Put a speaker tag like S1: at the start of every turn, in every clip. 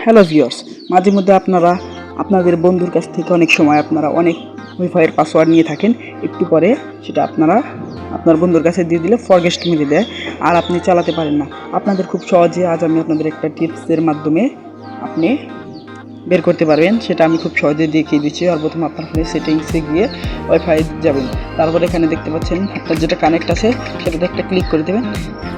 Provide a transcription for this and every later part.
S1: Hello viewers, মাঝে মধ্যে আপনারা আপনাদের বন্ধুর কাছ থেকে অনেক সময় আপনারা অনেক ওয়াইফাইয়ের পাসওয়ার্ড নিয়ে থাকেন, একটু পরে সেটা আপনারা আপনার বন্ধুর কাছে দিয়ে দিলে ফরগেট মেরে দেয় আর আপনি চালাতে পারেন না। আপনাদের খুব সহজে আজ আমি আপনাদের একটা টিপসের মাধ্যমে আপনি বের করতে পারবেন, সেটা আমি খুব সহজে দেখিয়ে দিচ্ছি। আর প্রথমে আপনার ফোনে সেটিংসে গিয়ে ওয়াইফাই যাবেন, তারপরে এখানে দেখতে পাচ্ছেন আপনার যেটা কানেক্ট আছে সেটাতে একটা ক্লিক করে দেবেন।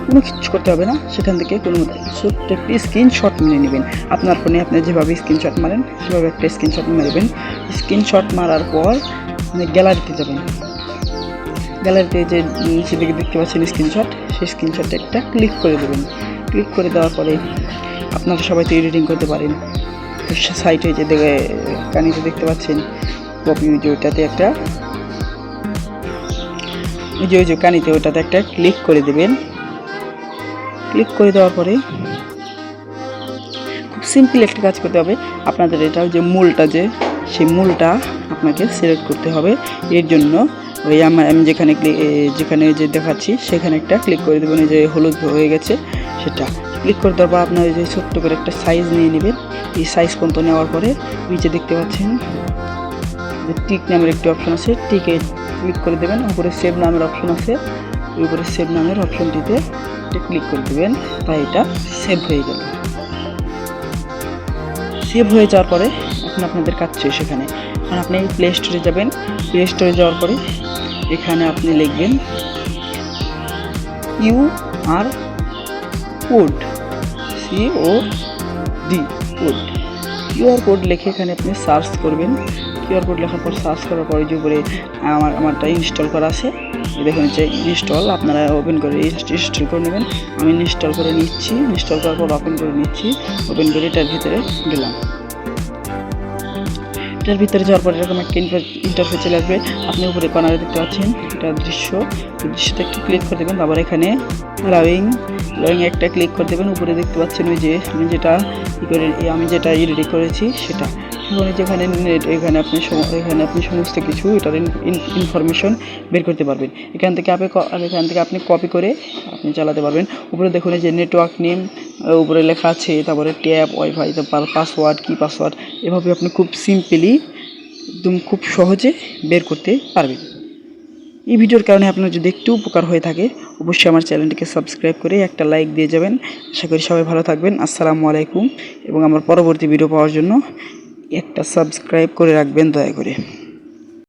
S1: কোনো কিছু করতে হবে না, সেখান থেকে কোনো ছোট্ট একটি স্ক্রিনশট মেরে নেবেন। আপনার ফোনে আপনি যেভাবে স্ক্রিনশট মারেন সেভাবে একটা স্ক্রিনশট মারবেন। স্ক্রিনশট মারার পর আপনি গ্যালারিতে যাবেন। গ্যালারিতে যে নিচে দিকে দেখতে পাচ্ছেন স্ক্রিনশট, সেই স্ক্রিনশটে একটা ক্লিক করে দেবেন। ক্লিক করে দেওয়ার পরে আপনারা সবাই তো এডিটিং করতে পারেন। সাইটে যে কানিতে দেখতে পাচ্ছেন কপি, ওইটাতে একটা ওই যে কানিতে ওইটাতে একটা ক্লিক করে দেবেন। ক্লিক করে দেওয়ার পরে খুব সিম্পল একটা কাজ করতে হবে। আপনাদের এটা যে মূলটা সেই মূলটা আপনাকে সিলেক্ট করতে হবে। এর জন্য ওই আমি যেখানে যে দেখাচ্ছি সেখানে একটা ক্লিক করে দেবেন। যে হলুদ হয়ে গেছে সেটা ক্লিক করে দেওয়ার পর আপনার যে ছোট্ট করে একটা সাইজ নিয়ে নেবেন। এই সাইজ পর্যন্ত নেওয়ার পরে নিচে দেখতে পাচ্ছেন যে টিক নামের একটি অপশন আছে, টিকে ক্লিক করে দেবেন। উপরে সেভ নামের অপশন আছে, উপরে সেভ নামের অপশনটিতে ক্লিক করে দেবেন। তাই এটা সেভ হয়ে গেল। সেভ হয়ে যাওয়ার পরে এখন আপনাদের কাজ শেষ। সেখানে এখন আপনি প্লে স্টোরে যাবেন। প্লে স্টোরে যাওয়ার পরে এখানে আপনি লিখবেন QR code, COD code. QR code লিখে এখানে আপনি সার্চ করবেন। QR কোড লেখার পর সার্চ করার পরে যে উপরে আমারটা ইনস্টল করা আছে, দেখুন যে ইনস্টল, আপনারা ওপেন করে ইনস্টল করে নেবেন। আমি ইনস্টল করে নিচ্ছি। ইনস্টল করার পর ওপেন করে নিচ্ছি। ওপেন করে এটার ভিতরে গেলাম। এটার ভিতরে যাওয়ার পর এরকম একটা ইন্টারফেস চলে আসবে। আপনি উপরে কর্নারে দেখতে পাচ্ছেন এটা দৃশ্যতে একটু ক্লিক করে দেবেন। তারপর এখানে লাভিং একটা ক্লিক করে দেবেন। উপরে দেখতে পাচ্ছেন ওই যে আমি যেটা এডিট করেছি সেটা। এখানে আপনি সমস্ত কিছু এটার ইনফরমেশন বের করতে পারবেন। এখান থেকে আপনি কপি করে আপনি চালাতে পারবেন। উপরে দেখুন যে নেটওয়ার্ক নেম উপরে লেখা আছে, তারপরে ট্যাব, ওয়াইফাই, তারপর পাসওয়ার্ড, কি পাসওয়ার্ড, এভাবে আপনি খুব সিম্পলি একদম খুব সহজে বের করতে পারবেন। এই ভিডিওর কারণে আপনার যদি একটু উপকার হয়ে থাকে অবশ্যই আমার চ্যানেলটিকে সাবস্ক্রাইব করে একটা লাইক দিয়ে যাবেন। আশা করি সবাই ভালো থাকবেন। আসসালামু আলাইকুম। এবং আমার পরবর্তী ভিডিও পাওয়ার জন্য একটা সাবস্ক্রাইব করে রাখবেন দয়া করে।